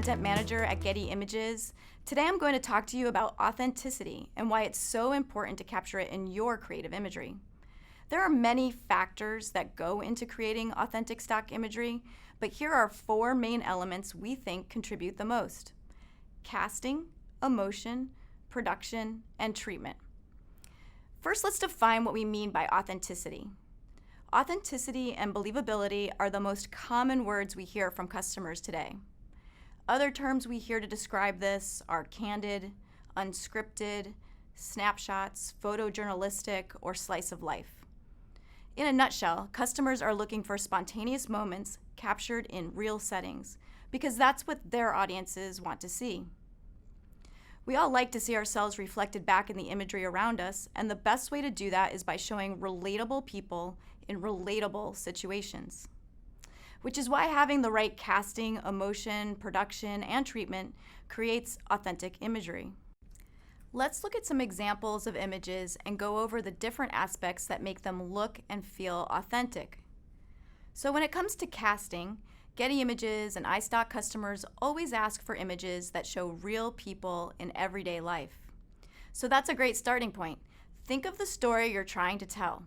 content manager at Getty Images. Today I'm going to talk to you about authenticity and why it's so important to capture it in your creative imagery. There are many factors that go into creating authentic stock imagery, but here are 4 main elements we think contribute the most: casting, emotion, production, and treatment. First, let's define what we mean by authenticity. Authenticity and believability are the most common words we hear from customers today. Other terms we hear to describe this are candid, unscripted, snapshots, photojournalistic, or slice of life. In a nutshell, customers are looking for spontaneous moments captured in real settings because that's what their audiences want to see. We all like to see ourselves reflected back in the imagery around us, and the best way to do that is by showing relatable people in relatable situations. Which is why having the right casting, emotion, production, and treatment creates authentic imagery. Let's look at some examples of images and go over the different aspects that make them look and feel authentic. So when it comes to casting, Getty Images and iStock customers always ask for images that show real people in everyday life. So that's a great starting point. Think of the story you're trying to tell.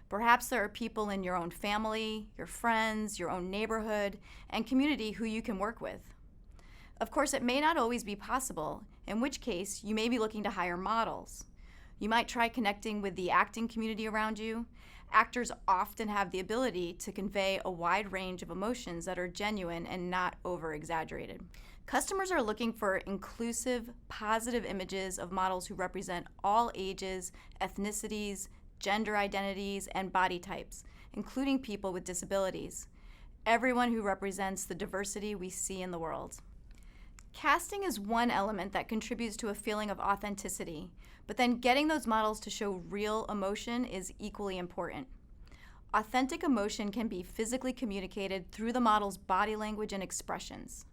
Perhaps there are people in your own family, your friends, your own neighborhood, and community who you can work with. Of course, it may not always be possible, in which case you may be looking to hire models. You might try connecting with the acting community around you. Actors often have the ability to convey a wide range of emotions that are genuine and not over-exaggerated. Customers are looking for inclusive, positive images of models who represent all ages, ethnicities, gender identities, and body types, including people with disabilities. Everyone who represents the diversity we see in the world. Casting is one element that contributes to a feeling of authenticity, but then getting those models to show real emotion is equally important. Authentic emotion can be physically communicated through the model's body language and expressions.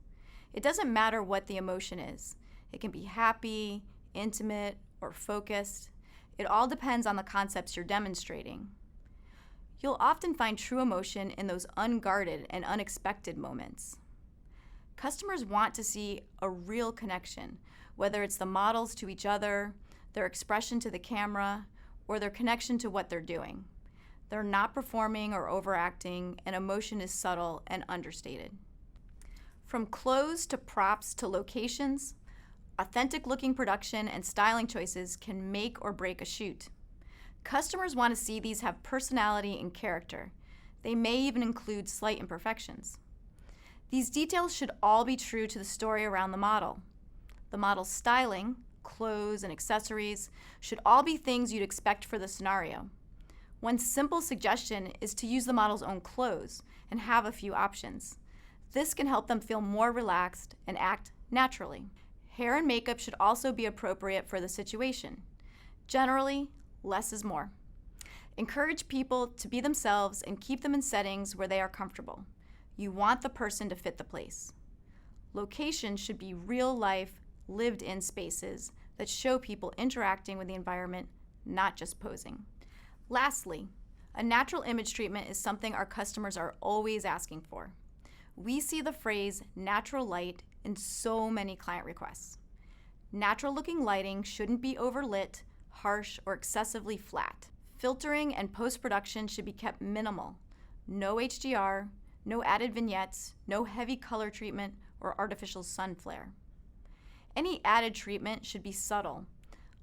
It doesn't matter what the emotion is. It can be happy, intimate, or focused. It all depends on the concepts you're demonstrating. You'll often find true emotion in those unguarded and unexpected moments. Customers want to see a real connection, whether it's the models to each other, their expression to the camera, or their connection to what they're doing. They're not performing or overacting, and emotion is subtle and understated. From clothes to props to locations, authentic-looking production and styling choices can make or break a shoot. Customers want to see these have personality and character. They may even include slight imperfections. These details should all be true to the story around the model. The model's styling, clothes, and accessories should all be things you'd expect for the scenario. One simple suggestion is to use the model's own clothes and have a few options. This can help them feel more relaxed and act naturally. Hair and makeup should also be appropriate for the situation. Generally, less is more. Encourage people to be themselves and keep them in settings where they are comfortable. You want the person to fit the place. Location should be real-life, lived-in spaces that show people interacting with the environment, not just posing. Lastly, a natural image treatment is something our customers are always asking for. We see the phrase natural light in so many client requests. Natural-looking lighting shouldn't be overlit, harsh, or excessively flat. Filtering and post-production should be kept minimal. No HDR, no added vignettes, no heavy color treatment, or artificial sun flare. Any added treatment should be subtle,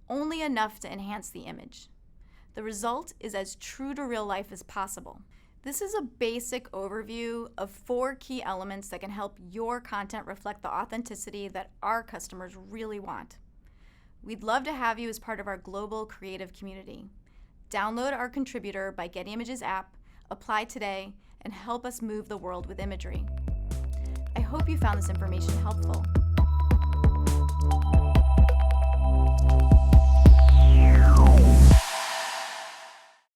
only enough to enhance the image. The result is as true to real life as possible. This is a basic overview of 4 key elements that can help your content reflect the authenticity that our customers really want. We'd love to have you as part of our global creative community. Download our Contributor by Getty Images app, apply today, and help us move the world with imagery. I hope you found this information helpful.